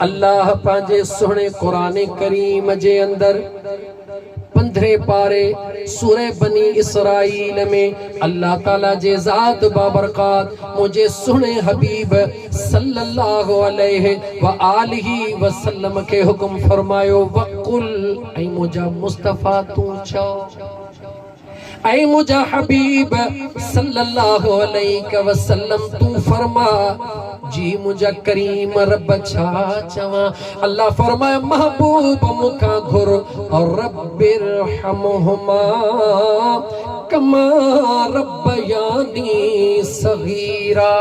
अल्लाह पांजे सुने कुरान करीम जे अंदर 15 पारे सूरह बनी इसराइल में अल्लाह ताला जे ज़ात बाबरकात मुझे सुने हबीब सल्लल्लाहु अलैहि व आलिहि वसल्लम के हुक्म फरमायो वकुल ऐ मुझा मुस्तफा तू चो ऐ मुझा हबीब सल्लल्लाहु अलैहि वसल्लम तू फरमा जी मुझा करीम रब छा चवा। अल्लाह फरमाए महबूब मुखा घुर और रब्बिरहमुहुमा कमा रब्बयानी सगीरा।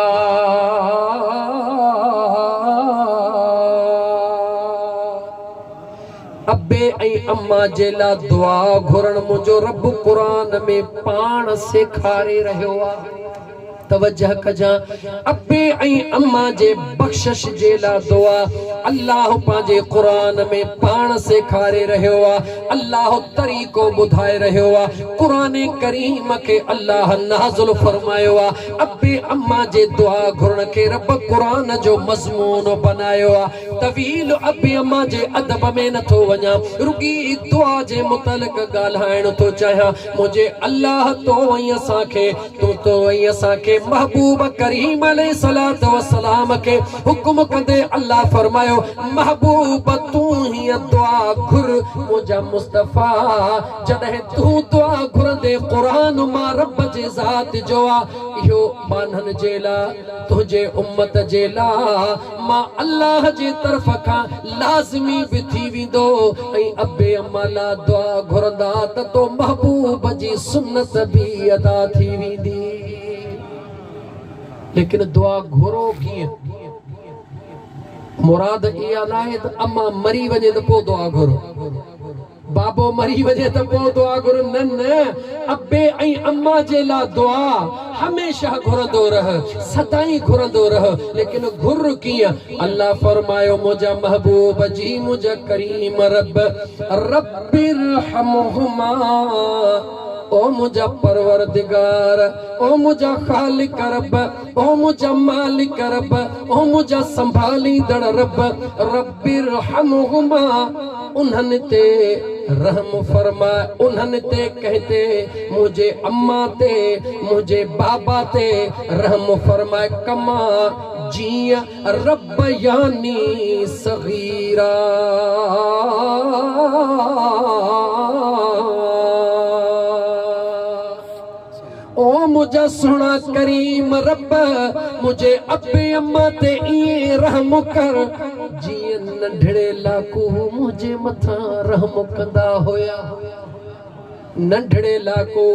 अब्बे ऐं अम्मा जेला दुआ घुरण मुझो रब कुरान में पान सेखारे रहियो आ। तवज्जह कजा अब्बे ऐं अम्मा जे बख्शिश जेला दुआ अल्लाह पांजे कुरान में पान सेखारे रहियो आ। अल्लाह तरीको बुधाए रहियो आ। कुरान करीम के अल्लाह नाज़िल फरमायो आ। अब्बे अम्मा जे दुआ घुरण के रब कुरान जो मज़मून बनायो आ। तवील अब्बे अम्मा जे अदब में नथो वञा रुगी दुआ जे मुतलक ॻाल्हाइण तो चाहियां। मुझे अल्लाह तो ऐं असांखे तू तो ऐं असांखे महबूब करीम अलैहिस्सलातु वस्सलाम के हुक्म कंदे अल्लाह फरमायो महबूब तू ही दुआ घुर मुझा मुस्तफा जॾहिं तू दुआ घुरंदे कुरान मां रब जे ज़ात जो आ इहो मानन जेला तुझे उम्मत जेला मां अल्लाह जे तरफ खां लाज़मी भी थी विंदो ऐं अब्बे अम्मा ला दुआ घुरंदा त तो महबूब जी सुन्नत भी अदा थी विंदी। लेकिन दुआ घुरो कीअं? मुराद इहा नाहे त अम्मा मरी वञे त पोइ दुआ घुरो, बाबो मरी वञे त पोइ दुआ घुरो। न न, अब्बे ऐं अम्मा जे लाइ दुआ हमेशह घुरंदो रह, सदाई घुरंदो रह। लेकिन घुर कीअं? अल्लाह फरमायो मुझा महबूब जी मुझा करीम रब रब्बिरहमुहुमा ओ मुझा परवरदिगार ओ मुझा खालिक रब ओ मुझा मालिक रब ओ मुझा संभालींदड़ रब रब्बिरहमुहुमा उन्हनि ते रहम फरमा। उन्हनि ते कहते मुझे अम्मा ते मुझे बाबा ते रहम फरमाए कमा जिया रब्बयानी सगीरा। ओ मुझा सुना करीम रब मुझे अब्बे अम्मा ते इए रहम कर जीअं नंढड़े लाकू मुझे मथा रहम कंदा होया। नंढड़े लाको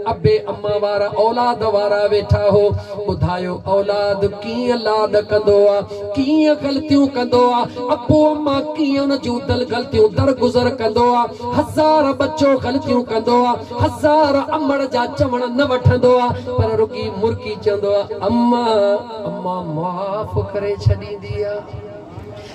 अब्बे अम्मा वारा औलाद वारा वेठा हो। ॿुधायो औलाद कीअं लाड कंदो आ, कीअं ग़लतियूं कंदो आ। अब्बो अम्मा कीअं उन जूं ग़लतियूं दरगुज़र कंदो आ। हज़ार बच्चो ग़लतियूं कंदो आ, हज़ार अमड़ जा चवण न वठंदो आ, पर रुकी मुर्की चवंदो आ अम्मा अम्मा माफ़ करे छॾींदी आ।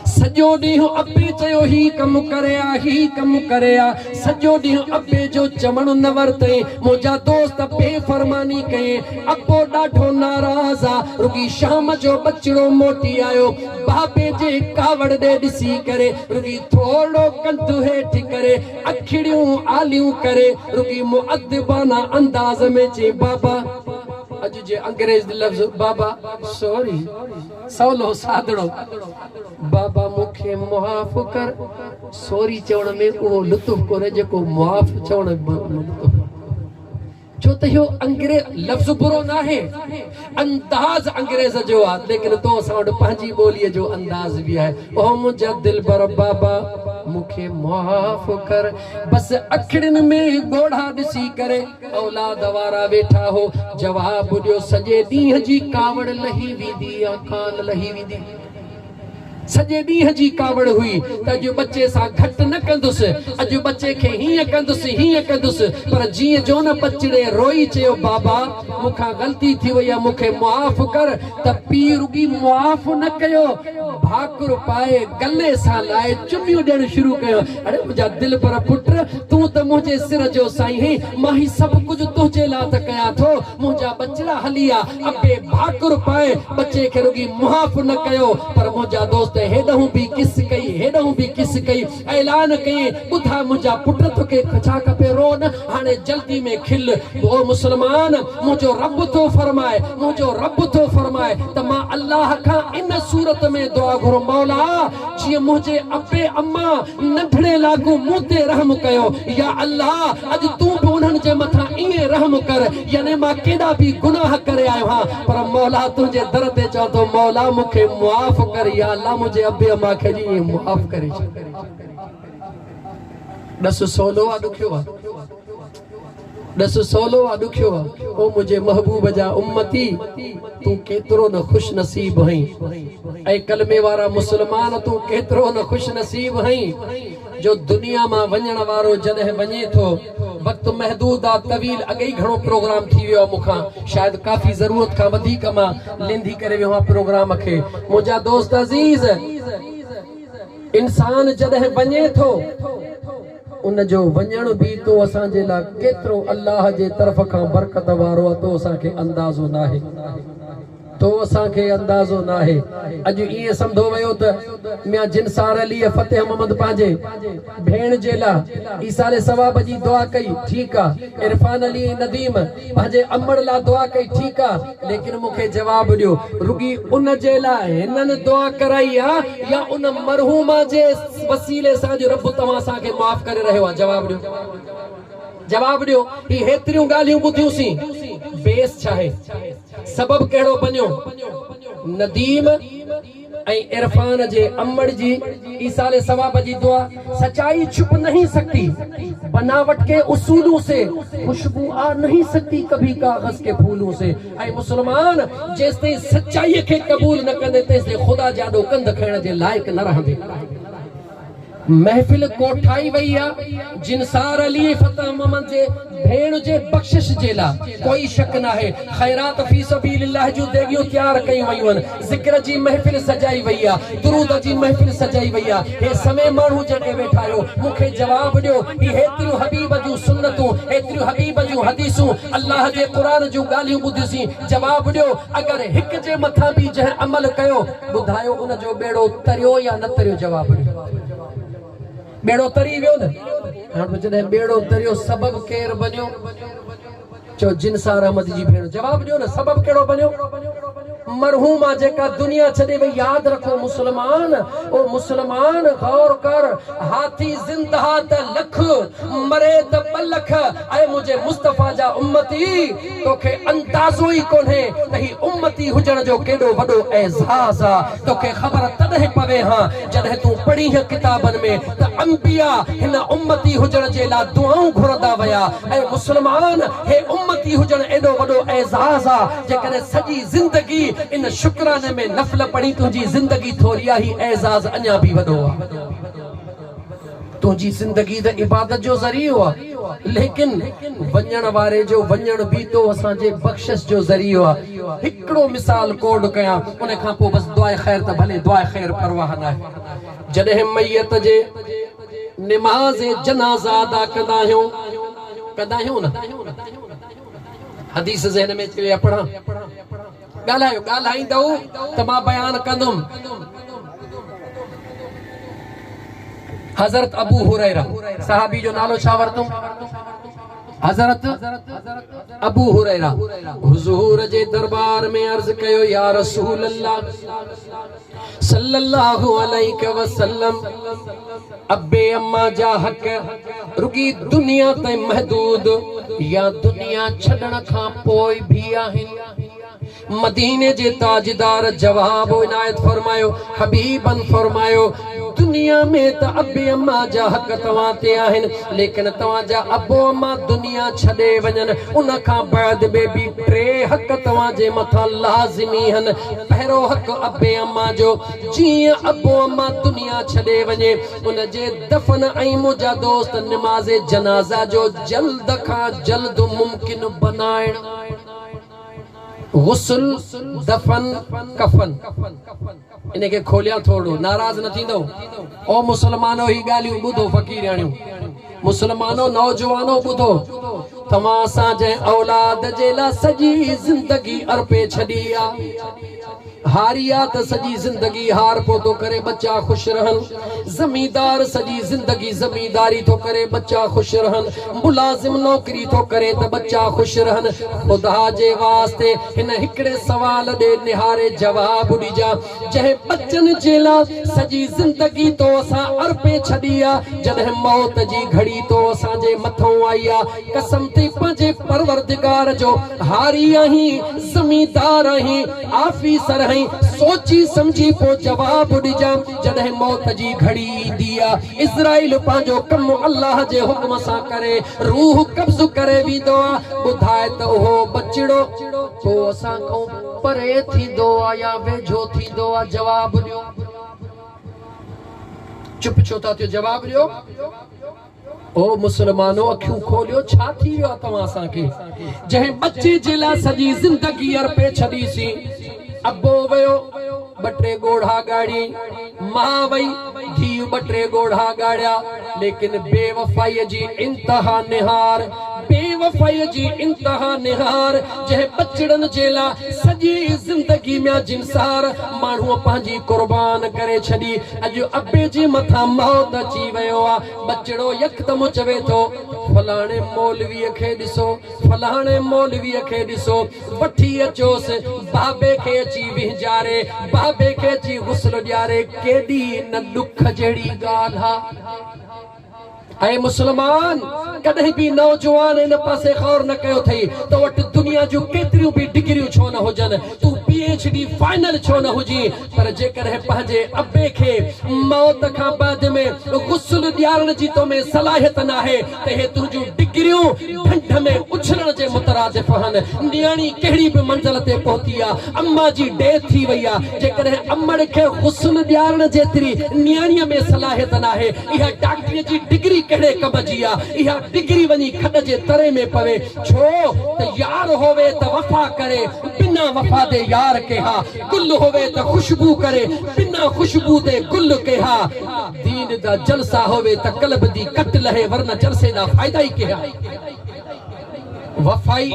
सॼो ॾींहुं अब्बे चयो ही कम करे आ, ही कम करे आ। सॼो ॾींहुं अब्बे जो चवण न वरतई। मुंहिंजा दोस्त बेफ़रमानी कई। अब्बो ॾाढो नाराज़ आ। रुगी शाम जो बचिड़ो मोटी आयो। बाबे जे कावड़ ॾे ॾिसी करे रुगी थोड़ो कंधु हेठि करे अखिड़ियूं आलियूं करे रुगी मुअद्दिबाना अंदाज़ में चई बाबा अज जे अंग्रेज लफ्ज़ बाबा सॉरी सवलो सादड़ो बाबा मुखे माफ़ कर। सॉरी चवण में उहो लुत्फ़ कोन्हे जेको माफ़ चवण में। छो त इहो अंग्रेज लफ्ज़ बुरो नाहे, अंदाज़ अंग्रेज जो आहे। लेकिन तो असां वटि पंहिंजी ॿोलीअ जो अंदाज़ बि आहे। ओ मुंहिंजा दिलबर बाबा मुखे माफ़ कर। बस अखिड़ियुनि में ॻोढ़ा ॾिसी करे औलाद वारा वेठा हो। जवाब ॾियो सॼे ॾींहं जी कावड़ लही वेंदी आहे, कान लही वेंदी। सॼे ॾींहं जी कावड़ हुई त अॼु बच्चे सां घटि न कंदुसि, अॼु बच्चे खे हीअं कंदुसि हीअं कंदुसि। पर जीअं जो न बचिड़े रोई चयो बाबा मूंखां ग़लती थी वई आहे, मूंखे मुआफ़ कर। त पीउ रुगी मुआफ़ न कयो, भाकुर पाए गले सां लाए चुमियूं ॾियणु शुरू कयो। अड़े मुंहिंजा दिल पर पुट तूं त मुंहिंजे सिर जो साईं, मां ही सभु कुझु तुंहिंजे लाइ त कयां थो। मुंहिंजा बचड़ा हली आ, अबे भाकुर पाए बचे खे रुगी मुआफ़ न कयो। पर मुंहिंजा दोस्त हेॾहूं बि किस कई, हेॾहूं बि किस कई, ऐलान कई ॿुधा मुंहिंजा पुट तोखे छा खपे, रो न, हाणे जल्दी में खिल। ओ मुस्लमान, मुंहिंजो रब थो फरमाए, मुंहिंजो रब थो फरमाए त मां अल्लाह खां इन सूरत में दुआ घुरो, मौला जीअं मुंहिंजे अबे अम्मा नंढड़े लागू मूं ते रहम कयो, या अल्लाह अॼु तूं बि उन्हनि जे मथां ईअं रहम कर। यानी मां केॾा बि गुनाह करे आयो आहियां, पर मौला तुंहिंजे दर ते चवां थो मौला मूंखे मुआफ़ कर, या अल्लाह मुंहिंजे अबे अम्मा खे ईअं मुआफ़ करे छॾ। ॾस सवलो आहे ॾुखियो आहे, ॾस सवलो आहे ॾुखियो आहे। ओ मुंहिंजे महबूब जा उम्मती, तूं केतिरो न ख़ुश नसीब आहीं, ऐं कलमे वारा मुस्लमान तूं केतिरो न ख़ुश नसीब आहीं, जो दुनिया मां वञण वारो जॾहिं वञे थो, वक़्तु महदूद आहे, तवील अॻे ई घणो प्रोग्राम थी वियो आहे मूंखां, शायदि काफ़ी ज़रूरत खां वधीक मां लिंधी करे वियो आहियां प्रोग्राम खे। मुंहिंजा दोस्त अज़ीज़, इंसान जॾहिं वञे थो, उन जो वञण बि तो असांजे लाइ केतिरो अल्लाह जे तरफ़ खां बरकत वारो आहे, तो असांखे अंदाज़ो नाहे, तो असांखे अंदाज़ो नाहे। अॼु ईअं सम्झो वियो त मियां जिनसार अली फतेह मोहम्मद पंहिंजे भेण जे लाइ ईसाले सवाब जी दुआ कई, ठीकु आहे। इरफान अली नदीम पंहिंजे अमड़ लाइ दुआ कई, ठीकु आहे। लेकिन मूंखे जवाब ॾियो, रुगी उन जे लाइ हिननि दुआ कराई आहे, या उन मरहूमा जे वसीले सां जो रब तव्हां असांखे माफ़ करे रहियो आहे? जवाब ॾियो, जवाब ॾियो। ही हेतिरियूं ॻाल्हियूं ॿुधियूंसीं, बेस छा आहे, सबब कहिड़ो बनियो? नदीम ऐं इरफान जे अमड़ जी ईसाले सवाब जी दुआ। सच्चाई छुप नहीं सकती, बनावट के उसूलों से खुशबू आ नहीं सकती कभी कागज के फूलों से। ऐं मुसलमान जेस ताईं सच्चाई खे क़बूल न कंदे, तेस ताईं ख़ुदा जाॾो कंध खणण जे लाइक़ न रहंदे। महफ़िल कोठाई वई आहे जिनसार अली फतेह मोहम्मद जे भेण जे बख़्शिश जे लाइ, कोई शक न आहे। ख़ैरात फी सबीलिल्लाह जूं देगियूं तयार कयूं वयूं आहिनि, ज़िक्र जी महफ़िल सजाई वई आहे, दुरूद जी महफ़िल सजाई वई आहे। हे समय माण्हू जॾहिं वेठा आहियो, मूंखे जवाब ॾियो, ही हेतिरियूं हबीब जूं सुन्नतूं, हेतिरियूं हबीब जूं हदीसूं, अल्लाह जे क़ुरान जूं ॻाल्हियूं ॿुधियूंसीं, जवाब ॾियो, अगरि हिक जे मथां बि जंहिं अमल कयो, ॿुधायो उन जो बेड़ो तरियो या न तरियो? जवाब ॾियो। बेड़ो तरी वियो न, हाणे जॾहिं बेड़ो तरियो, सबब केरु बनियो? चो जिनसार अहमद जी भेण। जवाब ॾियो न, सबब कहिड़ो बनियो? मरहूमा जेका दुनिया छॾे वई। यादि रखो मुस्लमान, ओ मुस्लमान गौर कर, हाथी ज़िंदहा त लख, मरे त 2 लख। ऐं मुंहिंजे मुस्तफ़ा जा उम्मती, तोखे अंदाज़ो ई कोन्हे त ही उम्मती हुजण जो केॾो वॾो एज़ाज़ आहे। तोखे ख़बर तॾहिं पवे हा जॾहिं तूं पढ़ी किताबनि में त अंबिया हिन उम्मती हुजण जे लाइ दुआऊं घुरंदा विया। ऐं मुस्लमान, हे उम्मती हुजण एॾो वॾो एज़ाज़ आहे, जेकॾहिं सॼी ज़िंदगी इन शुक्राने में नफ़ल पढ़ी, तुंहिंजी ज़िंदगी थोरी आहे, ही एज़ाज़ अञा बि वॾो आहे। तुंहिंजी ज़िंदगी त इबादत जो ज़रियो आहे, लेकिन वञण वारे जो वञण बि तो असांजे बख़्शिश जो ज़रियो आहे। हिकिड़ो मिसाल कोड कयां, उन खां पोइ बसि दुआए ख़ैर त भले, दुआए ख़ैर परवाह न आहे। जॾहिं मैयत जे निमाज़ जनाज़ा अदा कंदा आहियूं न, हदीस ज़हन में अची पढ़ां, ॻाल्हायो, ॻाल्हाईंदव त मां बयान कंदुमि। हज़रत अबू हुरैरा सहाबी जो नालो छा वरतुम? हज़रत अबू हुरैरा हुज़ूर जे दरबार में अर्ज़ कयो, या रसूल अल्लाह सल्लल्लाहु अलैहि वसल्लम, अब्बे अम्मा जा हक़ रुगी दुनिया ताईं महदूद या दुनिया छॾण खां पोइ बि आहिनि? मदीने जे ताजदार जवाब इनायत फरमायो, हबीबन फरमायो, दुनिया में त अब्बे अम्मा जा हक़ तव्हां ते आहिनि, लेकिन तव्हां जा अबो अम्मा दुनिया छॾे वञनि, उन खां बाद में बि 3 हक़ तव्हां जे मथां लाज़िमी आहिनि। पहिरियों हक़ अब्बे अम्मा जो, जीअं अबो अम्मा दुनिया छॾे वञे, उन जे दफ़न ऐं मुंहिंजा दोस्त निमाज़े जनाज़ा जो जल्द खां जल्द मुमकिन बनाइण। गुस्ल दफन कफन इनके खोलिया थोड़ो नाराज न थींदो। ओ मुसलमानो ही गालियूं ॿुधो फ़क़ीराणियूं मुसलमानो नौजवानो ॿुधो तव्हां असांजे औलाद जे लाइ सॼी ज़िंदगी अर्पे छॾी आहे हारिया त सॼी ज़िंदगी हार पो थो करे बच्चा ख़ुशि रहनि ज़मींदार सॼी ज़िंदगी ज़मींदारी थो करे बच्चा ख़ुशि रहनि मुलाज़िम नौकरी थो करे त बच्चा ख़ुशि रहनि ख़ुदा जे वास्ते हिन हिकिड़े सवाल ॾे निहारे जवाबु ॾिजां जंहिं बच्चनि जे लाइ सॼी ज़िंदगी तो असां अर्पे छॾी आहे जॾहिं मौत जी घड़ी तो असांजे मथां आई आहे कसम थी पंहिंजे परवरदिगार जो हारी आहीं ज़मींदार आहीं आफ़ीसर सोची समझी पो जवाब ॾिजां जॾहिं मौत जी घड़ी ईंदी आहे इज़राइल पंहिंजो कम अल्लाह जे हुक्म सां करे रूह कब्ज़ करे वेंदो आहे ॿुधाए त उहो बचिड़ो पोइ असां खां परे थींदो आहे या वेझो थींदो आहे जवाब ॾियो चुप छो था थियो जवाब ॾियो ओ मुसलमानो अखियूं खोलियो छा थी वियो आहे तव्हां असांखे जंहिं बच्चे जे लाइ सॼी ज़िंदगी अर्पे छॾीसीं अब्बो वयो बटे गोढ़ा गाड़ी मां वई धीउ बटे गोढ़ा गाड़िया लेकिन बेवफाई जी इंतहा निहार बेवफाई जी इंतहा निहार जंहिं बचड़न जे लाइ सॼी ज़िंदगी में जिनसार माण्हू पंहिंजी कुर्बान करे छॾी अॼु अब्बे जे मथां मौत अची वियो आहे बचड़ो यकदम चवे थो फलाणे मौलवीअ खे ॾिसो फलाणे मौलवीअ खे ॾिसो वठी अचोसि बाबे खे अची विहजारे बाबे खे अची गुस्ल ॾियारे केॾी न ॾुख जहिड़ी ॻाल्हि आहे ऐं मुसलमान कॾहिं बि नौजवान इन पासे ग़ौर न कयो अथई तो वटि दुनिया जूं केतिरियूं बि डिग्रियूं छो न हुजनि तूं PhD फाइनल छो न हुजी पर जेकॾहिं पंहिंजे अब्बे खे मौत खां बाद में गुस्ल ॾियारण जी तो में सलाहियत न आहे त हे तुंहिंजूं डिग्रियूं ढंढ में उछलण जे मुतरादिफ़ आहिनि नियाणी कहिड़ी बि मंज़िल ते पहुती आहे अम्मा जी डेथ थी वई आहे जेकॾहिं अमड़ खे गुस्ल ॾियारण जेतिरी नियाणीअ में सलाहियत न आहे इहा डॉक्टरीअ जी डिग्री कहिड़े कम जी आहे इहा डिग्री वञी खॾ जे तरे में पवे छो त यार होवे त वफ़ा करे बिना वफ़ा दे यार कहा गुल होवे त खुशबू करे बिना खुशबू दे गुल कहा दीन दा जलसा होवे त कल्ब दी कट लहे वरना जलसे दा फायदा ही कहा वफ़ाई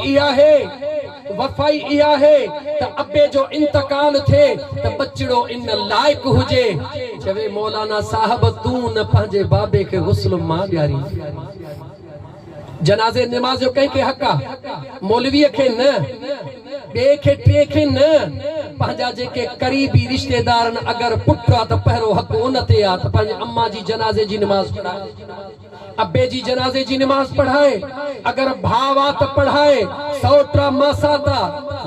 इहा है त अब्बे जो इंतकाल थे त बचड़ो इन लायक हुजे चवे मौलाना साहब तू न पंहिंजे बाबे के गुस्ल मां ॾियारी जनाज़े नमाज जो कंहिंखे हक़ आहे मौलवीअ खे न ॿिए खे टे खे न पंहिंजा जेके करीबी रिश्तेदार अगर पुट आहे त पहिरों हक़ उन ते आहे त पंहिंजे अम्मा जी जनाज़े जी नमाज़ पढ़ाए अब्बे जी जनाज़े जी नमाज़ पढ़ाए अगर भाव आहे त पढ़ाए सौटा मासाता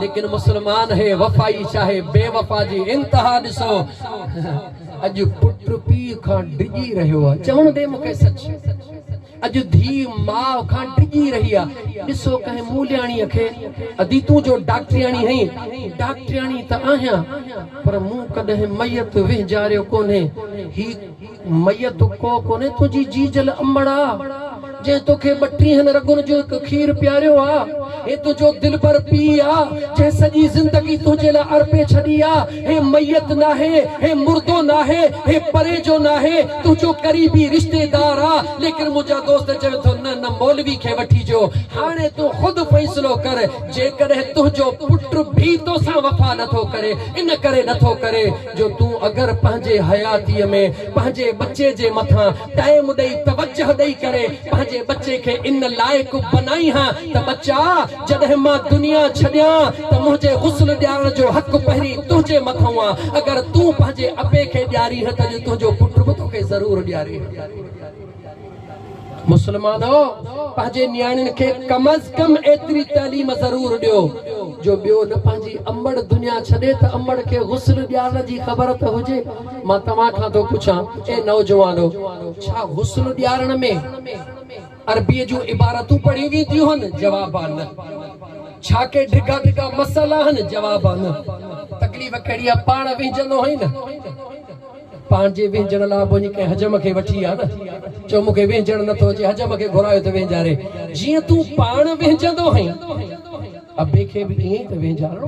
लेकिन मुसलमान है वफ़ाई चाहे बेवफ़ा जी इंतहा ॾिसो अॼु पुट पीउ खां डिॼी रहियो आहे चवण दे मूंखे सच अॼु धी माउ खां डिॼी रही आहे ॾिसो कंहिं मूल्याणीअ खे अदी तूं जो डॉक्टरियाणी आहीं डॉक्टरियाणी त आहियां पर मूं कॾहिं मैयत विहजारियो कोन्हे ही मैयत को कोन्हे तुंहिंजी जीजल अमड़ा जे तोखे 32 रगुन जो खीर प्यारियो आ हे तुझो दिल पर पी आ जे सजी जिंदगी तुझे ला अर्पे छड़ी आ हे मैयत ना है हे मुर्दो ना है हे परे जो ना है तुझो करीबी रिश्तेदार आ लेकिन मुझा दोस्त चवे तो न मौलवी खे वठी जो हाने तू खुद फैसलो कर जे करे तुझो पुत्र भी तो सा वफा नथो करे इन करे नथो करे जो तू अगर पंहिंजे हयाती में पंहिंजे बच्चे जे मथा टाइम दई तवज्जो दई करे पंहिंजे बच्चे के इन लायक बनाई हां त बच्चा जॾहिं मां दुनिया छॾियां त मुंहिंजे गुस्ल ॾियारण जो हक़ पहिरीं तुंहिंजे मथां आहे अगर तूं पंहिंजे अबे खे ॾियारी त तुंहिंजो पुट बि तोखे ज़रूर ॾियारे मुसलमानो पंहिंजे नियाणियुनि खे कम अज कम एतिरी तालीम ज़रूर ॾियो जो ॿियो न पंहिंजी अमड़ दुनिया छॾे त अमड़ खे गुस्ल ॾियारण जी ख़बर त हुजे मां तव्हां खां थो पुछां ए नौजवानो छा गुस्ल ॾियारण में अरबीअ जूं इबारतूं पढ़ी वेंदियूं आहिनि जवाब आहे न छा के ढिगा ढिगा मसला आहिनि जवाब आहे न तकलीफ़ कहिड़ी आहे पाण विझंदो आहीं न पंहिंजे विझण लाइ वञी कंहिं हजम खे वठी आहे न चओ मूंखे विझण नथो अचे हजम खे घुरायो त विझारे जीअं तूं पाण विझंदो आहीं अबे खे भी ईअं त वेझारणो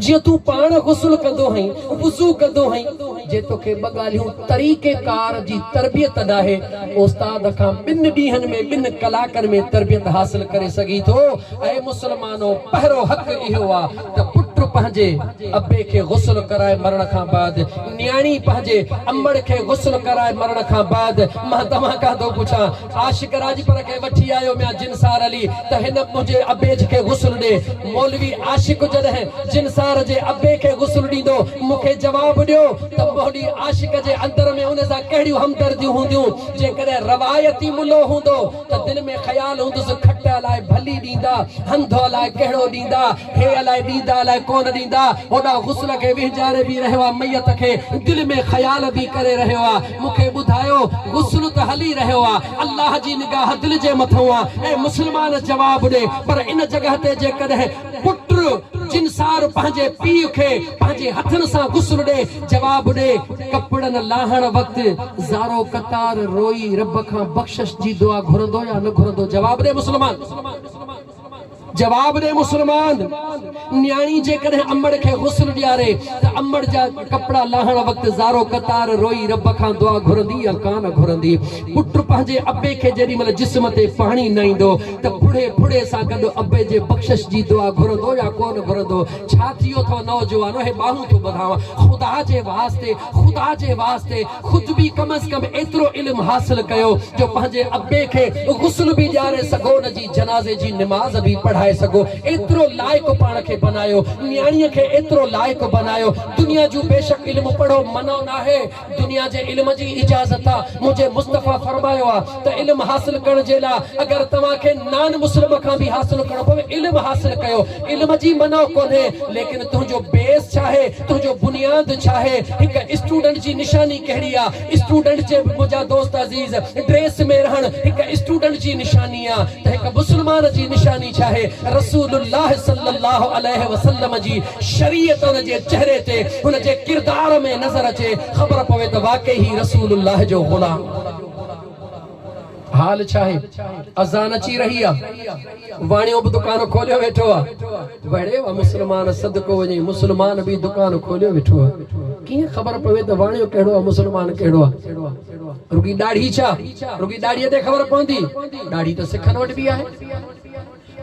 जीअं तूं पाण गुस्ल कंदो हई वुज़ू कंदो हई जे तोखे ॿ ॻाल्हियूं तरीक़ेकार जी तरबियत ॾाहे उस्ताद खां 2 ॾींहनि में 2 कलाकनि में तरबियत हासिल करे सघी थो। ऐं मुस्लमानो पहिरो हक़ इहो आहे त पुट पंहिंजे अबे खे गुस्ल कराए मरण खां बाद, न्याणी पंहिंजे अम्मड़ खे गुस्ल कराए मरण खां बाद। मां तव्हां खां थो पुछां, आशिक राजपर खे वठी आयो म्या जिनसार अली त हिन मुंहिंजे अबे खे गुस्ल ॾे। मौलवी आशिक जॾहिं जिनसार जे अबे खे गुस्ल ॾींदो मूंखे जवाब ॾियो त मोहली आशिक जे अंदर में उन सां कहिड़ियूं हमदर्दियूं हूंदियूं। जेकॾहिं रवायती मुल्लो हूंदो त दिलि में ख़्याल हूंदुसि खट अलाए भली ॾींदा, हंधु अलाए कहिड़ो ॾींदा, हे अलाए ॾींदा अलाए कोन ॾींदा। होॾा गुस्ल खे विझारे बि रहियो आहे, मैयत खे दिलि में ख़्याल बि करे रहियो आहे। मूंखे ॿुधायो गुस्ल त हली रहियो आहे, अल्लाह जी निगाह दिलि जे मथां आहे ऐं मुस्लमान जवाब ॾे। पर इन जॻह ते जेकॾहिं पुट जिनसार पंहिंजे पीउ खे पंहिंजे हथनि सां गुस्ल ॾे, जवाब ॾे। कपड़नि लाहण वक़्तु ज़ारो कतार रोई रब खां बख़्शिश जी दुआ घुरंदो या न घुरंदो? जवाब ॾे मुस्लमान, जवाब ॾे मुस्लमान। न्याणी जेकॾहिं अम्मड़ खे गुस्ल ॾियारे त अम्मड़ जा कपड़ा लाहण वक़्तु ज़ारो कतार रोई रब खां दुआ घुरंदी या कान घुरंदी? पुट पंहिंजे अबे खे जेॾी महिल जिस्म ते पाणी न ईंदो त फुड़े फुड़े सां गॾु अबे जे बख़्शिश जी दुआ घुरंदो या कोन घुरंदो? छा थियो अथव नौजवानो? हे बाहूं थो ॿुधायां, ख़ुदा जे वास्ते, ख़ुदा जे वास्ते ख़ुद बि कम अज़ कम एतिरो इल्मु हासिल कयो जो पंहिंजे अबे खे गुस्ल बि ॾियारे सघो, उन जी जनाज़े जी निमाज़ बि पढ़ाए सघो। एतिरो लाइक़ पाण खे बनायो, न्याणीअ खे एतिरो लाइक़ बनायो। दुनिया जो बेशक इल्मु पढ़ो, मनो न आहे, दुनिया जे इल्म जी इजाज़त आहे। मुझे मुस्तफ़ा फरमायो आहे त इल्मु हासिल करण जे लाइ अगरि तव्हांखे नान मुस्लिम खां बि हासिल करणो पवे, इल्मु हासिल कयो। इल्म जी मनो कोन्हे, लेकिन तुंहिंजो बेस छा आहे, तुंहिंजो बुनियाद छा आहे? हिकु स्टूडेंट जी निशानी कहिड़ी आहे? स्टूडेंट जे मुंहिंजा दोस्त अज़ीज़ ड्रेस में रहण हिकु स्टूडेंट जी निशानी आहे, त हिकु मुस्लमान जी निशानी छा आहे? रसूलुल्लाह सल्लल्लाहु अलैहि वसल्लम जी शरीयत उन जे चेहरे ते, उन जे किरदार में नज़र अचे, ख़बर पवे त वाकई ही रसूलुल्लाह जो गुलाम। हाल छा आहे? अज़ान अची रही आहे, वाणियो बि दुकान खोलियो वेठो आहे। बड़े वा मुस्लमान सदको वञे, मुस्लमान बि दुकान खोलियो वेठो आहे। कीअं ख़बर पवे त वाणियो कहिड़ो आहे, मुस्लमान कहिड़ो आहे? रुगी दाढ़ी छा? रुगी दाढ़ीअ ते ख़बर पवंदी? दाढ़ी त सिखनि वटि बि आहे।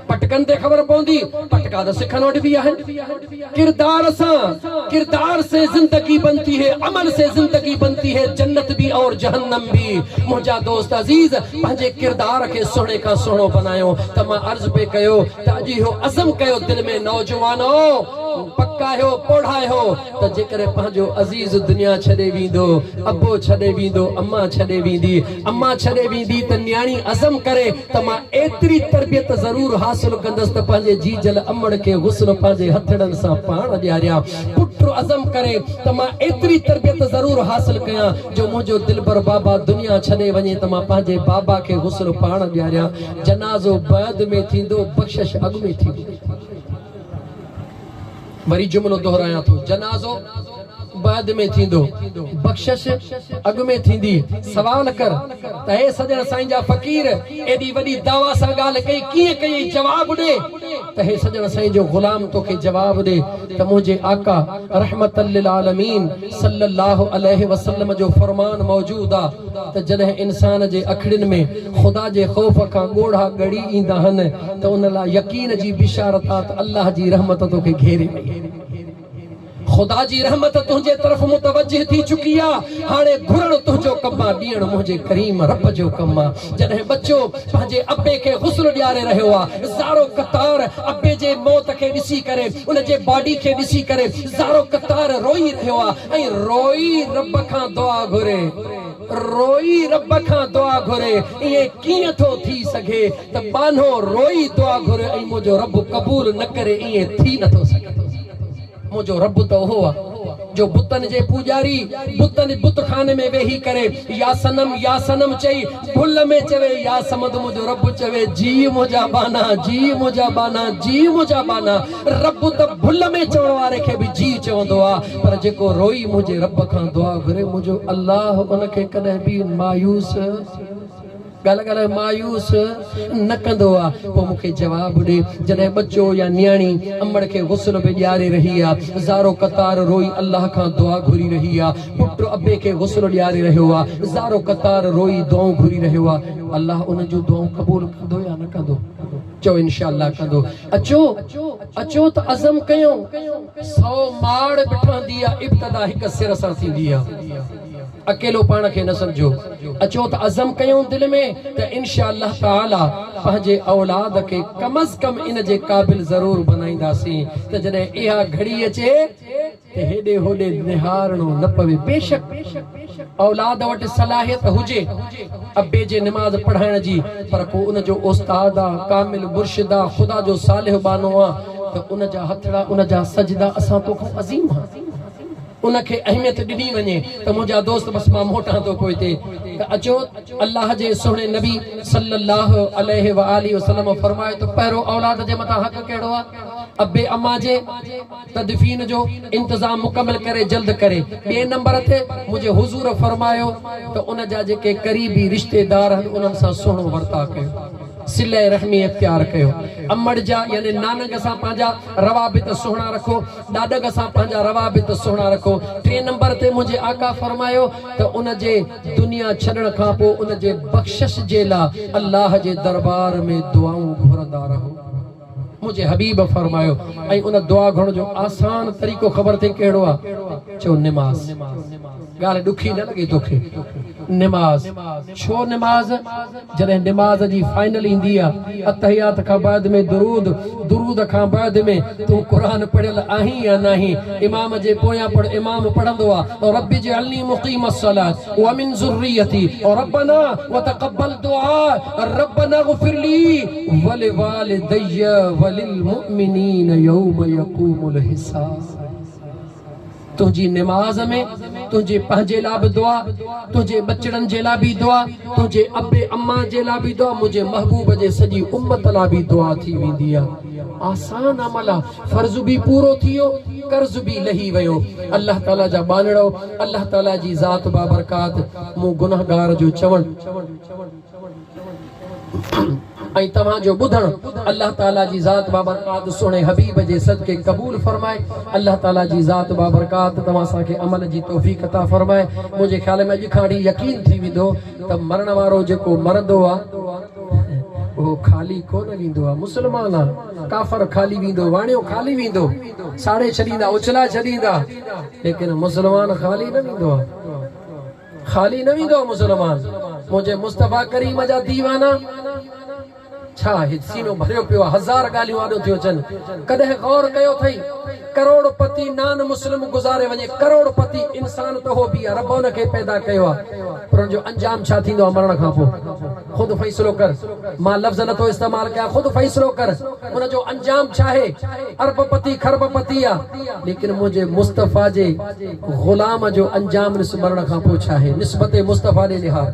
पटकन ते खबर पवंदी? पटका त सिखनि वटि बि आहिनि। किरदार सां, किरदार से जिंदगी बनती है, अमल से जिंदगी बनती है, जन्नत भी और जहन्नम भी। मुंहिंजा दोस्त अज़ीज़ पंहिंजे किरदार खे सुहिणे खां सुहिणो बनायो। त मां अर्ज़ पे कयो त अॼु इहो अज़म कयो दिलि में, नौजवानो पकायो पढ़ायो त जेकॾहिं पंहिंजो अज़ीज़ दुनिया छॾे वेंदो, अबो छॾे वेंदो, अम्मा छॾे वेंदी, अम्मा छॾे वेंदी त न्याणी अज़म करे त मां एतिरी तरबियत ज़रूर हासिल कंदसि त पंहिंजे जीजल अम्मड़ खे गुस्ल पंहिंजे हथड़नि सां पाण ॾियारियां। पुट अज़म करे त मां एतिरी तरबियत ज़रूर हासिल कयां जो मुंहिंजो दिलबर बाबा दुनिया छॾे वञे त मां पंहिंजे बाबा खे गुस्ल पाण ॾियारियां। जनाज़ो बाद में थींदो, बख़्शिश अॻु में थींदी। वरी जुमिलो दोहरायां थो, जनाज़ो बाद में थींदो, बख़्शिश अॻु में थींदी। सवाल कर त हे सजण साईं जा फ़क़ीर एॾी वॾी दावा सां ॻाल्हि कई, कीअं कई? जवाब ॾे। त हे सजण साईं जो ग़ुलाम तोखे जवाब ॾे त मुंहिंजे आका रहमतल लिल आलमीन सल्लल्लाहु अलैहि वसल्लम जो फरमान मौजूद आहे त जॾहिं इंसान जे अखियुनि में ख़ुदा जे ख़ौफ़ खां ॻोढ़ा ॻड़ी ईंदा आहिनि त उन लाइ यकीन जी बिशारत आहे त अल्लाह जी रहमत तोखे घेरे वई। ख़ुदा जी रहमत तुंहिंजे तरफ़ मुतवज्जिह थी चुकी आहे। हाणे घुरण तुंहिंजो कमु आहे, ॾियण मुंहिंजे करीम रब जो कमु आहे। जॾहिं बच्चो पंहिंजे अबे खे गुस्ल ॾियारे रहियो आहे, ज़ारो कतार अबे जे मौत खे ॾिसी करे, उन जे बॉडी खे ॾिसी करे ज़ारो कतार रोई रहियो आहे ऐं रोई रब खां दुआ घुरे, रोई रब खां दुआ घुरे। इएं कीअं थो थी सघे त बानो रोई दुआ घुरे ऐं मुंहिंजो रब क़बूल न करे? ईअं थी नथो सघे। मुंहिंजो रब त उहो आहे जो बुतनि जे पुॼारी, बुतनि बुतखाने में वेही करे या सनम चई, भुल में चवे या समद। मुंहिंजो रब चवे जी मुंहिंजा बाना, जी मुंहिंजा बाना, जी मुंहिंजा बाना। रब त भुल में चवण वारे खे बि जी चवंदो आहे, पर जेको रोई मुंहिंजे रब खां दुआ घुरे, मुंहिंजो अल्लाह उनखे कॾहिं बि मायूस ॻाल्हि ॻाल्हि मायूस न कंदो आहे पोइ मूंखे जवाबु ॾे जॾहिं बच्चो या न्याणी अमड़ खे गुस्ल पे ॾियारे रही आहे ज़ारो कतार रोई अल्लाह खां दुआ घुरी रही आहे पुटु अबे खे गुस्ल ॾियारे रहियो आहे ज़ारो कतार रोई दुआऊं घुरी रहियो आहे अल्लाह उन जूं दुआऊं क़बूल कंदो या न कंदो चओ इंशाअल्लाह कंदो अचो अचो त अज़म कयूं 100 माड़ बिठंदी आहे इब्तिदा हिक सिर सां थींदी आहे अकेलो पाण खे न समझो अचो त अज़म कयूं दिल में त इंशाअल्लाह ताला पंहिंजे औलाद खे कम अज कम इन जे क़ाबिल ज़रूर बनाईंदासीं त जॾहिं इहा घड़ी अचे त हेॾे होॾे निहारणो न पवे बेशक औलाद वटि सलाहियत हुजे अबे जे निमाज़ पढ़ाइण जी पर पोइ उन जो उस्ताद आहे कामिल मुर्शिद आहे ख़ुदा जो सालिह बानो आहे त उन जा हथड़ा उन जा सजदा असां तोखां अज़ीम आहे उनखे अहमियत ॾिनी वञे त मुंहिंजा दोस्त बस मां मोटां थो पोइ हिते त अचो अल्लाह जे सुहिणे नबी सल्लल्लाहु अलैहि व आलिहि वसल्लम फरमाए तो पहिरों औलाद जे मथां हक़ कहिड़ो आहे अबे अम्मा जे तदफीन जो इंतज़ाम मुकमिल करे जल्द करे ॿिए नंबर ते मुंहिंजे हुज़ूर फरमायो त उन जा जेके क़रीबी रिश्तेदार आहिनि उन्हनि सां सुहिणो वर्ता कयो सिले रहमी इख्तियार कयो अमड़ जा यानी नानक सां पंहिंजा रवाबित सुहिणा रखो ॾाॾक सां पंहिंजा रवाबित सुहिणा रखो 3 नंबर ते मुंहिंजे आका फरमायो त उन जे दुनिया छॾण खां पोइ उन जे बख़्शिश जे लाइ अल्लाह जे दरबार में दुआऊं घुरंदा रहो मुझे हबीब फरमायो ऐं उन दुआ घुरण जो आसान तरीक़ो ख़बर थे कहिड़ो आहे चो निमाज़ ॻाल्हि ॾुखी न लॻे तोखे निमाज़ छो निमाज़ जॾहिं निमाज़ जी फाइनल ईंदी आहे अतहियात खां बाद में दुरूद खां बाद में तूं क़ुरान पढ़ियल आहीं या नहीं इमाम जे पोयां इमाम पढ़ंदो आहे रब्बी जअलनी मुक़ीमस सलात व मिन ज़ुर्रियती रब्बना व तक़ब्बल दुआ रब्बना ग़फिर ली व लिवालिदैया व लिलमुमिनीन यौम यक़ूमुल हिसाब तुझी निमाज में तुझे पंहिंजे लाइ बि दुआ तुझे बचड़नि जे लाइ बि दुआ तुझे अबे अम्मा जे लाइ बि दुआ मुझे महबूब जे सॼी उम्मत लाइ बि दुआ थी वेंदी आहे आसान अमल आहे फर्ज़ बि पूरो थियो कर्ज़ बि लही वियो अल्लाह ताला जा बानड़ो अल्लाह ताला जी ज़ात बाबरकात मूं गुनाहगार जो चवण ऐं तव्हां जो ॿुधण अल्लाह ताला जी ज़ात बाबरकात सुहिणे हबीब जे सदके क़बूल फरमाए अल्लाह ताला जी ज़ात बाबरकात तव्हां असांखे अमल जी तौफ़ीक़ अता फरमाए मुंहिंजे ख़्याल में अॼु खां वठी यकीन थी वेंदो त मरण वारो जेको मरंदो आहे वो खाली कोन वेंदो आहे मुस्लमान आहे काफ़र खाली वेंदो वाणियो खाली वेंदो साड़े छॾींदा उछला छॾींदा लेकिन मुस्लमान खाली न वेंदो आहे खाली न वेंदो मुस्लमान मुंहिंजे मुस्तफ़ा करीम जा दीवाना छा सीनो भरियो पियो 1000 ॻाल्हियूं आॾो थियो अचनि कॾहिं गौर कयो अथई करोड़पति नान मुस्लिम गुज़ारे वञे करोड़पति इंसान त हो बि आहे रब उन खे पैदा कयो आहे पर उन जो अंजाम छा थींदो आहे मरण खां पोइ ख़ुदि फ़ैसिलो कर मां लफ़्ज़ नथो इस्तेमाल कयां ख़ुदि फ़ैसिलो कर उन जो अंजाम छा आहे अरबपति खरबपति आहे लेकिन मुंहिंजे मुस्तफ़ा जे ग़ुलाम जो अंजाम मरण खां पोइ छा आहे निस्बत मुस्तफ़ा ॾे निहार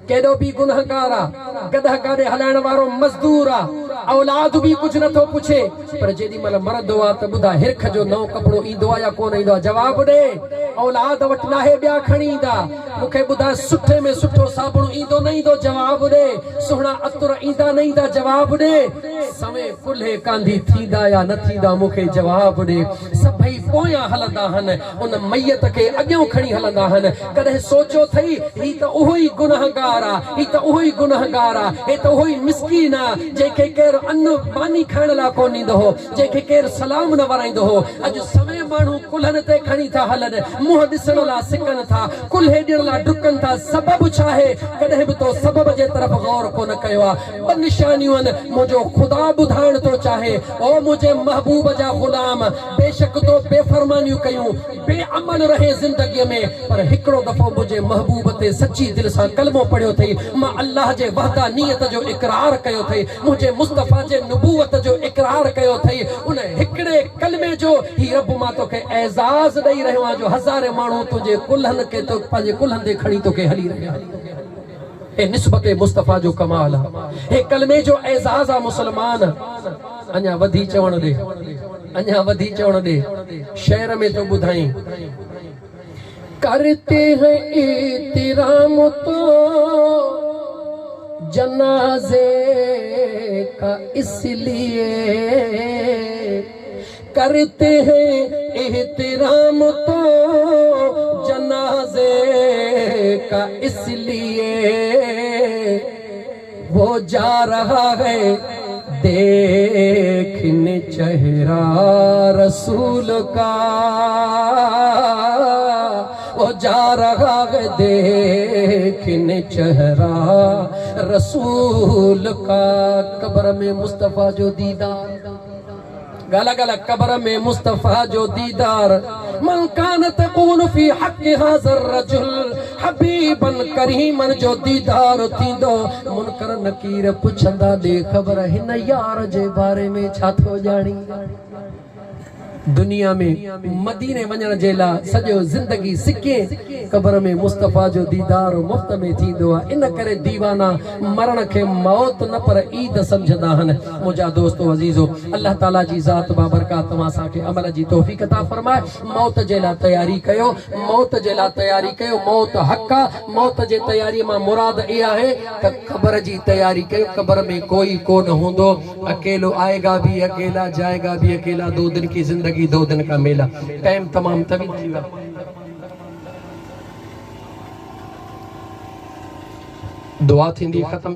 केॾो बि गुनहगार आहे गदह गाॾे हलाइण वारो मज़दूर आहे औलाद भी कुछ न तो पुछे पर जेडी मल मरदो आ त बुधा हिरख जो नओ कपड़ो ईंदो आ या कोन ईंदो आ जवाब दे औलाद वट नाहे बिया खणींदा मुखे बुधा सुठे में सुठो साबुण ईंदो न ईंदो जवाब दे सुहणा अतर ईंदा न ईंदा जवाब दे समय कुल्हे कांधी थींदा या न थींदा मुखे जवाब दे सभई पोया हलंदा हन उन मैयत के अॻियों खणी हलंदा हन कदे सोचो थई ही त ओही गुनाहगार आ ही त ओही गुनाहगार आ हे त ओही मिस्कीन आ जेके केर अन्न पानी खाइण ला कोन ईंदो हो जेके केर सलाम न वराईंदो हो अज समय माण्हू कुल्हनि ते खणी था हलन मुंह ॾिसण ला सिकन था कुल्हे ॾियण ला डुकन था सबब छा है कदे भी तो सबब जे तरफ गौर कोन कयो आ ॿ निशानियूं आहिनि मुंहिंजो खुदा ॿुधाइण थो चाहे ओ मुंहिंजे महबूब जा ग़ुलाम बेशक तो बेफरमानियूं कयूं बेअमल रहे ज़िंदगीअ में पर हिकिड़ो दफ़ो मुंहिंजे महबूब ते सची दिलि सां कलमो पढ़ियो अथई मां अल्लाह जे वहदानियत जो इक़रार कयो अथई मुंहिंजे मुस्तफ़ा जे नबूवत जो इक़रार कयो अथई उन हिकिड़े कलमे जो ही रब मां तोखे एज़ाज़ ॾेई रहियो आहियां जो हज़ारे माण्हू तुंहिंजे कुल्हनि खे तो पंहिंजे कुल्हनि ते खणी तोखे हली रहिया हे निस्बत मुस्तफ़ा जो कमाल आहे हे कलमे जो एज़ाज़ आहे मुसलमान अञा वधी चवण दे अञा वधी चवण दे शहर में तो ॿुधाई करते हैं एहतराम तो जनाजे का इसलिए करते हैं एहतराम, तो जनाजे का इसलिए वो जा रहा है देखने चेहरा रसूल का, वो जा रहा है देखने चेहरा रसूल का। कब्र में मुस्तफा जो दीदार, गला गला कब्र में मुस्तफा जो दीदार। मन कान तकून फी हक हाज़र रजुल हबीबन करीमन जो दीदार थींदो। मुनकर नकीर पुछंदा दे ख़बर हिन यार जे बारे में छा थो ॼाणी। दुनिया में मदीने वञण जे लाइ सॼो ज़िंदगी सिके, क़ब्र में मुस्तफ़ा जो दीदार मुफ़्त में थींदो आहे। इन करे दीवाना मरण खे मौत न पर ईद सम्झंदा आहिनि। मुंहिंजा दोस्तो अज़ीज़ो, अल्लाह ताला जी ज़ात बाबरकात तव्हां असांखे अमल जी तौफ़ीक़ अता फ़रमाए। मौत जे लाइ तयारी कयो, मौत जे लाइ तयारी कयो। मौत हक़ आहे। मौत जे तयारीअ मां मुराद इहा आहे त क़ब्र जी तयारी कयो। क़ब्र में कोई कोन हूंदो, अकेलो आएगा भी अकेला, जाएगा भी अकेला। 2 दिन की जिंदगी, 2 दिन का मेला। टाइम तमाम तवील थी वियो। दुआ थींदी ख़त्म।